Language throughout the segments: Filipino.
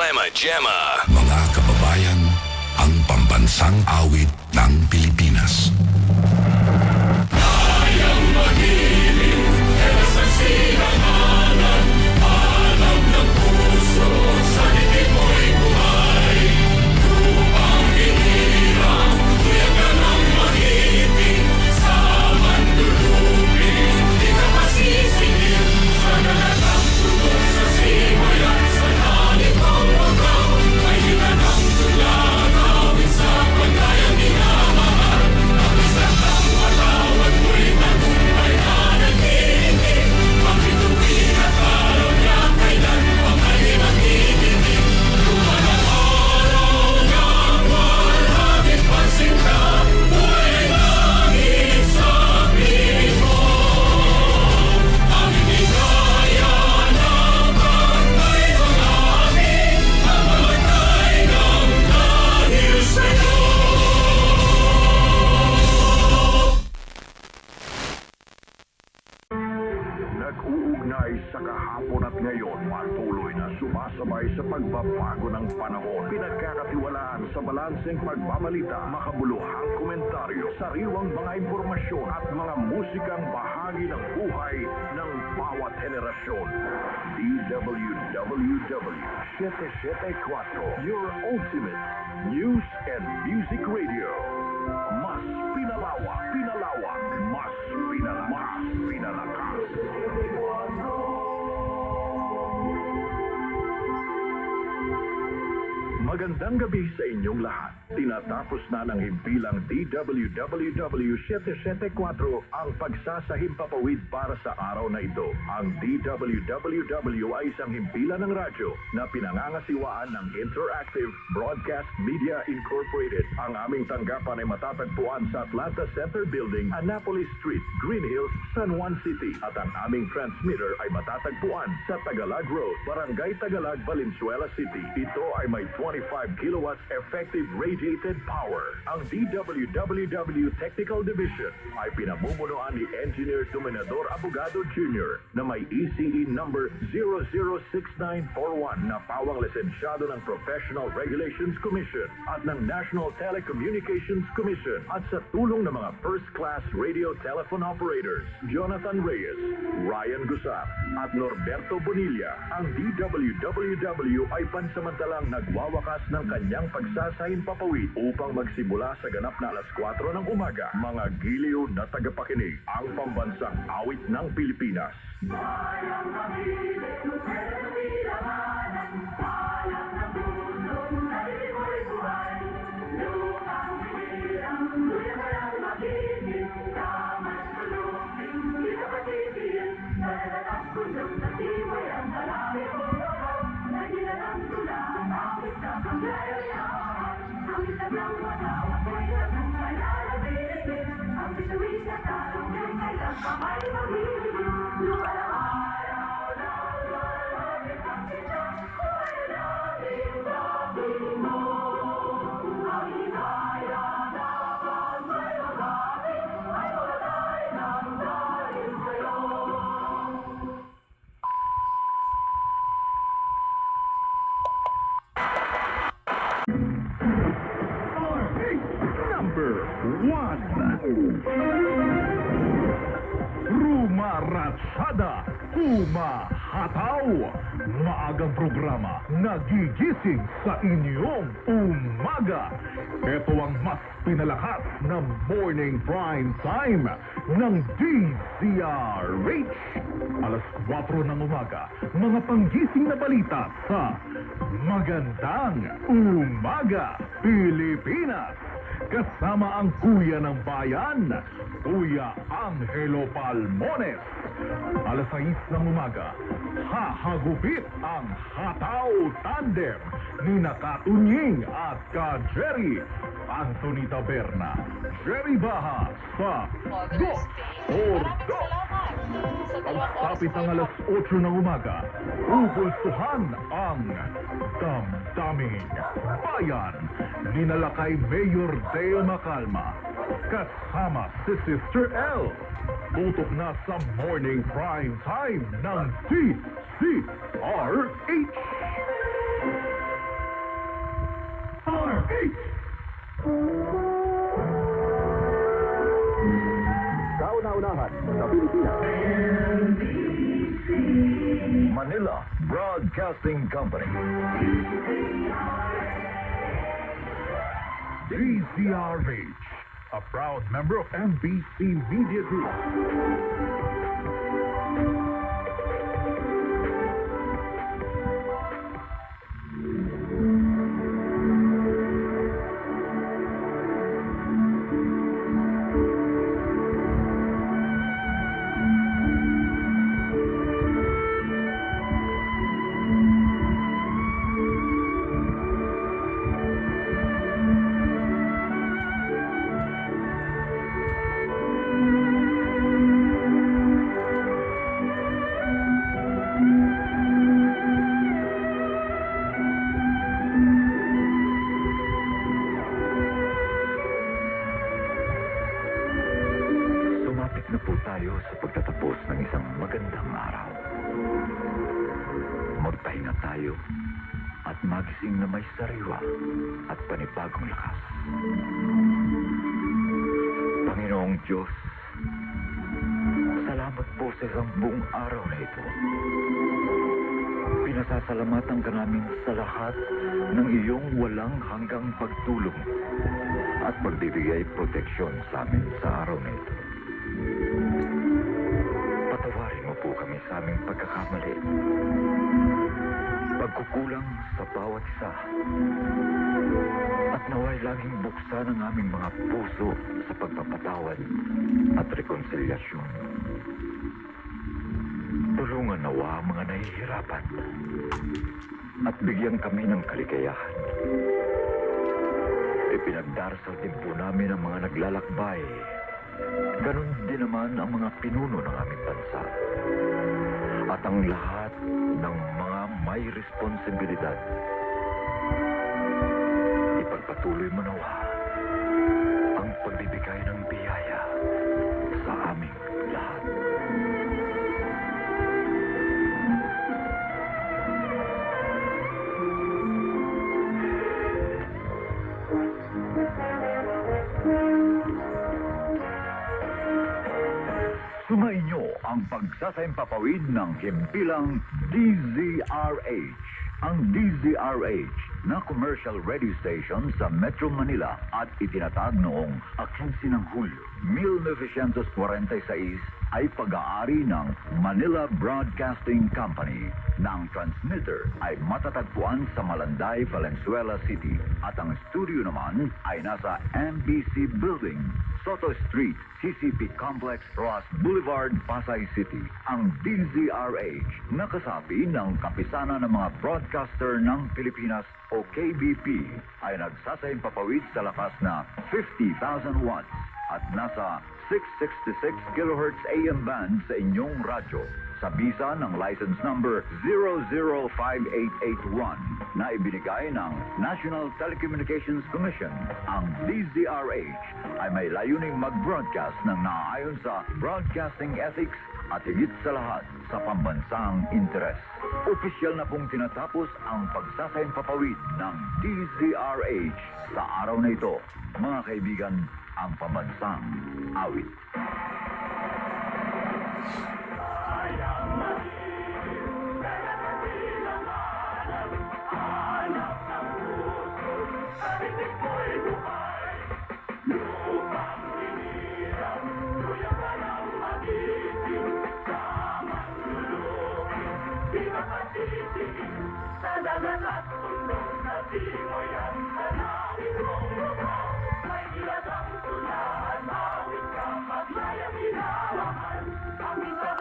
Problema Gemma. Mga kababayan, ang pambansang awit ng Pilipinas. Kayang magiging sa sinangalan, alam ng puso, sa dibdib mo'y buhay. Upang hinirang, kuya ka ng magiging, sa mandulupin, di ka masisingil, sa nalatang tugon sa simoy at sa langit ng magaw, ay hila ng tulang, awit sa pagkayang minamahal, ang isang ng watawat mo'y tagumpay na nagiging, pangituwin at araw niya kailan pang ay magiging, lumalang araw ng walang pansin ka, buhay langit sa piling mo, ang hindi kaya ng pagkay ng amin, ang mamatay ng dahil sa'yo. Nag-uugnay sa kahapon at ngayon, patuloy na sumasabay sa pagbabago ng panahon. Pinagkakatiwalaan sa balanseng pagbabalita, makabuluhang komentaryo, sariwang mga impormasyon at mga musikang bahagi ng buhay ng bawat henerasyon. DWWW 774, your ultimate news and music radio. Mas pinalawak, mas pinalakas. Magandang gabi sa inyong lahat. Tinatapos na ng himpilang DWWW 774 ang pagsasahimpapawid para sa araw na ito. Ang DWWW ay isang himpilan ng radyo na pinangangasiwaan ng Interactive Broadcast Media Incorporated. Ang aming tanggapan ay matatagpuan sa Atlanta Center Building, Annapolis Street, Green Hills, San Juan City. At ang aming transmitter ay matatagpuan sa Tagalog Road, Barangay Tagalog, Valenzuela City. Ito ay may 25 kilowatts effective radiated power. Ang DWWW Technical Division ay pinamumunuan ni Engineer Dominador Abogado Jr. na may ECE number 006941 na pawang lisensyado ng Professional Regulations Commission at ng National Telecommunications Commission at sa tulong ng mga first-class radio telephone operators Jonathan Reyes, Ryan Gusap at Norberto Bonilla. Ang DWWW ay pansamantalang nagwawakas ng kanyang pagsasahimpapawid upang magsimula sa ganap na alas 4 ng umaga. Mga giliw na tagapakinig, ang pambansang awit ng Pilipinas. Number 1. Rumaratsada, humahataw. Maagang programa, nagigising sa inyong umaga. Ito ang mas pinalakas na morning prime time ng DZRH. Alas 4 ng umaga, mga panggising na balita sa Magandang Umaga, Pilipinas. Kasama ang Kuya ng Bayan, Kuya Angelo Palmones. Alas 6 ng umaga, hahagupit ang Hataw Tandem ni Nakatunying at ka-Jerry. Anthony Taberna, Jerry Baha sa Go or Go. Pagsapit ang alas 8 ng umaga, pupulsuhan ang damdaming bayan ni Nalakay Mayor Deo Macalma. Kasama si Sister L. Tutok na sa morning prime time ng DZRH. Broadcasting Company. DZRH, a proud member of NBC Media Group. Sumapit na po tayo sa pagtatapos ng isang magandang araw. Magpahinga tayo at magising na may sariwa at panibagong lakas. Panginoong Diyos, salamat po sa isang buong araw na ito. Pinasasalamatan ka namin sa lahat ng iyong walang hanggang pagtulong at pagbibigay proteksyon sa amin sa araw na ito. Patawarin mo po kami sa aming pagkakamali, pagkukulang sa bawat isa, at naway laging buksan ang aming mga puso sa pagpapatawad at rekonsilyasyon. Tulungan nawa ang mga nahihirapan at bigyan kami ng kaligayahan. Ipinagdarasal din po namin ang mga naglalakbay. Ganon din naman ang mga pinuno ng aming bansa. At ang lahat ng mga may responsibilidad. Ipagpatuloy mo nawa ang pagbibigay ng biyaya sa aming lahat. Sumainyo ang pagsasaimpapawid ng himpilang DZRH. Ang DZRH na commercial radio station sa Metro Manila at itinatag noong 15 ng Hulyo 1946 ay pag-aari ng Manila Broadcasting Company. Ang transmitter ay matatagpuan sa Malanday, Valenzuela City at ang studio naman ay nasa MBC Building, Soto Street, CCP Complex, Roas Boulevard, Pasay City. Ang DZRH nakasapi ng Kapisanan ng mga Broadcaster ng Pilipinas o KBP ay nagsasaimpapawid sa lakas na 50,000 watts at nasa 666 kHz AM band sa inyong radyo. Sa bisa ng license number 005881 na ibinigay ng National Telecommunications Commission, ang DZRH ay may layuning mag-broadcast ng naaayon sa broadcasting ethics at higit sa lahat sa pambansang interes. Opisyal na pong tinatapos ang pagsasaimpapawid ng DZRH sa araw na ito. Mga kaibigan, ang pambansang awit. Sa dagat at bundok na di mo yan hanapin mong lugar. May ilatang tulaan, mawit ka, maglayang hinawakan. Ang ito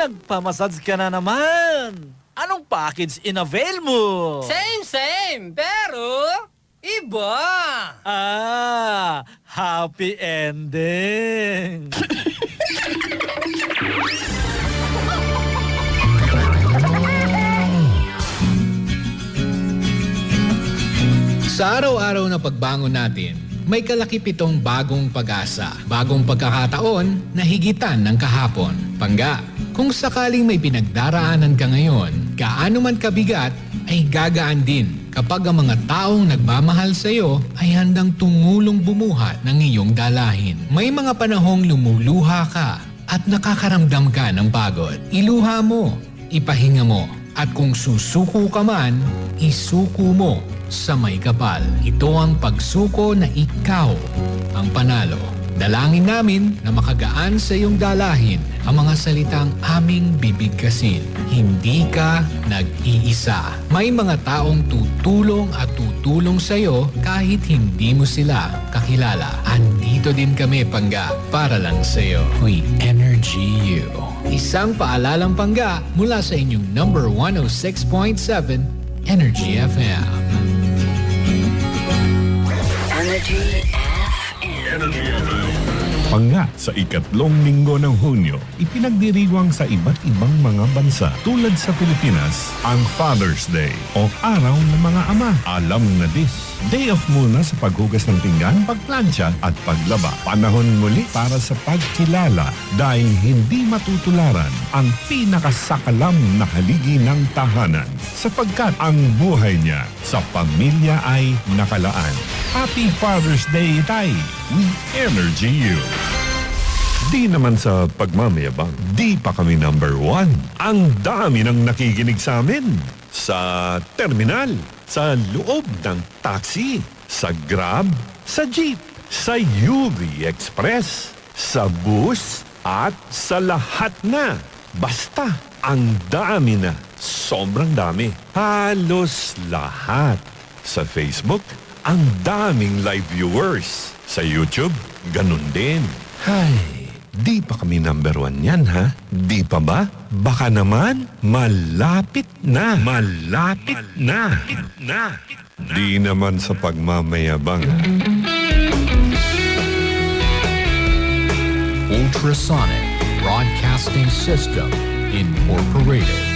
nagpamassage ka na naman. Anong package in-avail mo? Same, pero iba. Happy ending. Sa araw-araw na pagbangon natin, may kalakip itong bagong pag-asa, bagong pagkakataon na higitan ng kahapon. Pangga, kung sakaling may pinagdaraanan ka ngayon, gaano man kabigat, ay gagaan din kapag ang mga taong nagmamahal sa iyo ay handang tumulong bumuhat ng iyong dalahin. May mga panahong lumuluha ka at nakakaramdam ka ng pagod. Iluha mo, ipahinga mo, at kung susuko ka man, isuko mo sa may kapal. Ito ang pagsuko na ikaw ang panalo. Dalangin namin na makagaan sa iyong dalahin ang mga salitang aming bibigkasin. Hindi ka nag-iisa. May mga taong tutulong at tutulong sa iyo kahit hindi mo sila kakilala. Andito din kami, Pangga, para lang sa iyo. We energy you. Isang paalalang Pangga mula sa inyong number 106.7 Energy FM. Pangga sa ikatlong linggo ng Hunyo, ipinagdiriwang sa iba't ibang mga bansa tulad sa Pilipinas ang Father's Day o Araw ng Mga Ama. Alam na this, day off muna sa paghugas ng pinggan, pagplansya at paglaba. Panahon muli para sa pagkilala dahil hindi matutularan ang pinakasakalam na haligi ng tahanan sapagkat ang buhay niya sa pamilya ay nakalaan. Happy Father's Day, Tay! We energy you! Di naman sa pagmamayabang, di pa kami number 1. Ang dami nang nakikinig sa amin. Sa terminal, sa loob ng taxi, sa Grab, sa jeep, sa UV Express, sa bus, at sa lahat na. Basta, ang dami na. Sobrang dami. Halos lahat. Sa Facebook, ang daming live viewers. Sa YouTube, ganun din. Hay, di pa kami number 1 yan, ha? Di pa ba? Baka naman, malapit na. Malapit na. Di naman sa pagmamayabang. Ultrasonic Broadcasting System Incorporated.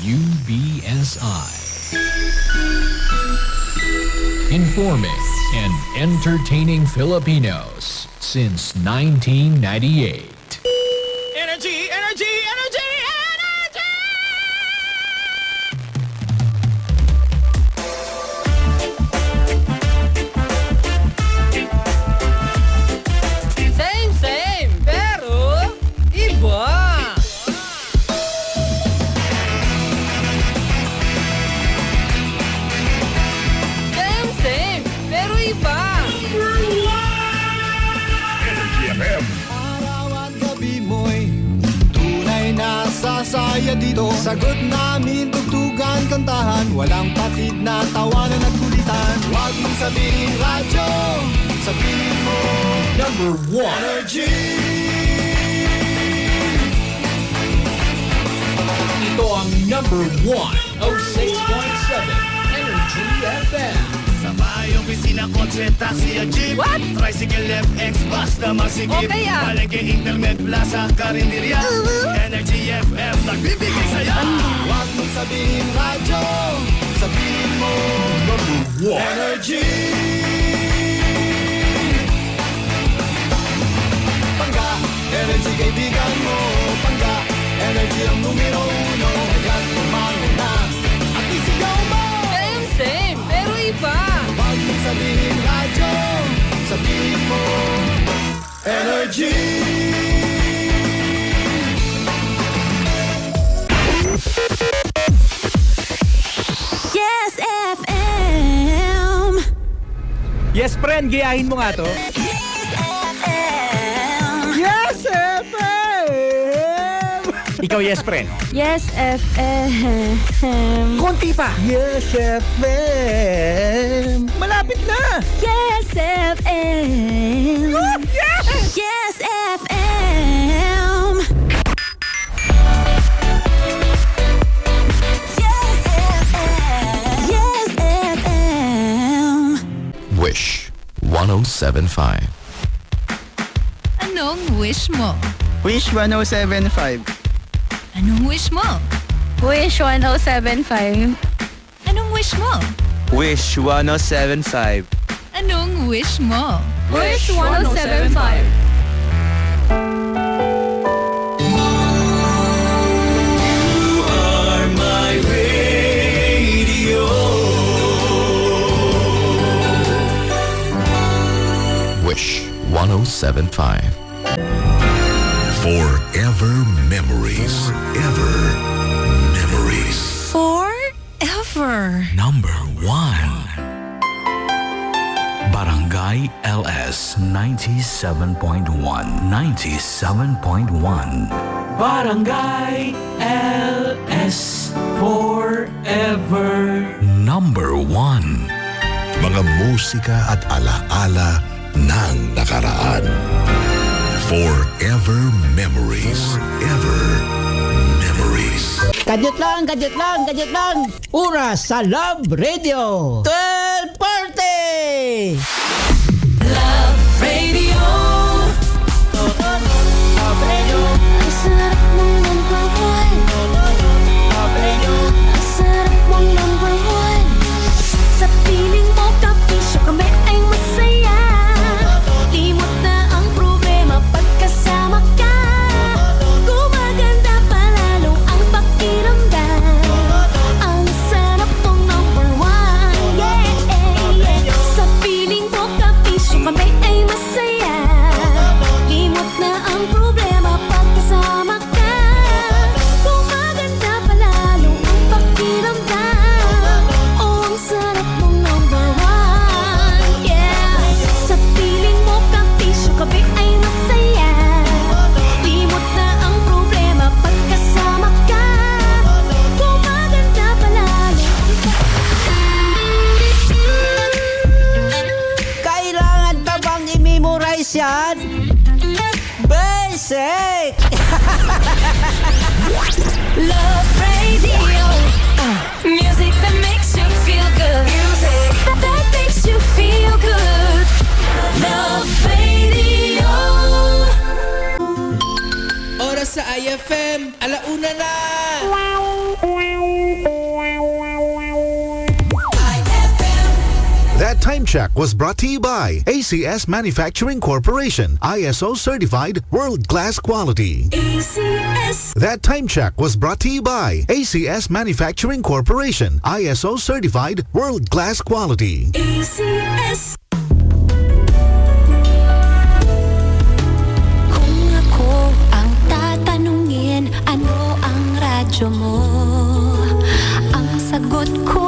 UBSI. Informing and entertaining Filipinos since 1998. Energy, energy, energy, energy! Same, pero iba. Saya dito, sagot namin, tugtugan, kantahan, walang patid na tawanan at kulitan. Huwag mong sabihin radyo, sabihin mo number 1 energy. Ito ang number 1, 06.7 Energy FM. Sa bahay, opisina, kotse, taxi at jeep. What? Tricycle, FX, basta masigip. Okay, ah. Palengke, internet, plaza, karinderya. Energy FM, nagbibigay saya. Huwag mong sabihin radyo, sabihin mo number 1 energy. Pangga, energy kaibigan mo. Pangga, energy ang numero 1. Kaya't tumalo na at isigaw mo. Same, pero iba. Huwag mong sabihin radyo, sabihin mo energy. Yes, FM! Yes, friend, gayahin mo nga to. FM! Yes, FM! Ikaw, yes, pre. Yes, FM. Konti pa. Yes, FM. Malapit na. Yes, FM. Yes! Yes, FM. Yes, FM. Yes, FM. Wish 107.5. Anong wish mo? Wish 107.5. Anong wish mo? Wish 107.5. Anong wish mo? Wish 107.5. Anong wish mo? Wish 107.5. Wish 107.5. Forever memories. Forever memories. Forever. Number 1. Barangay LS 97.1. 97.1. Barangay LS Forever. Number 1. Mga musika at alaala ng nakaraan. Forever memories. Forever memories. Gadget lang, gadget lang, gadget lang. Oras sa Love Radio. 12:40! Love Radio. Ang sarap mong number one. Ang sarap mong number one. Sa piling mo, kapisyo kami ay masaya. Limot na ang problema pagkasama ka. Gumaganda palalo ang pakiramdam. Ang sarap mong number one. Yeah. Sa piling mo, kapisyo kami ay masaya. Limot na ang problema pagkasama ka. Gumaganda palalo ang pakiramdam. Oh, ang sarap mong number one. Yeah. Sa piling mo, kapisyo kami ay masaya. Limot na ang problema pagkasama ka. Gumaganda palalo. Kailangan ba bang i-memorize yan? Basic! Love Radio. Music that makes you feel good. Music that makes you feel good. Love Radio. Oras sa IFM, alauna na! That time check was brought to you by ACS Manufacturing Corporation, ISO certified world-class quality. ACS. That time check was brought to you by ACS Manufacturing Corporation, ISO certified world-class quality. ACS. Kung ako ang tatanungin, ano ang radyo mo? Ang sagot ko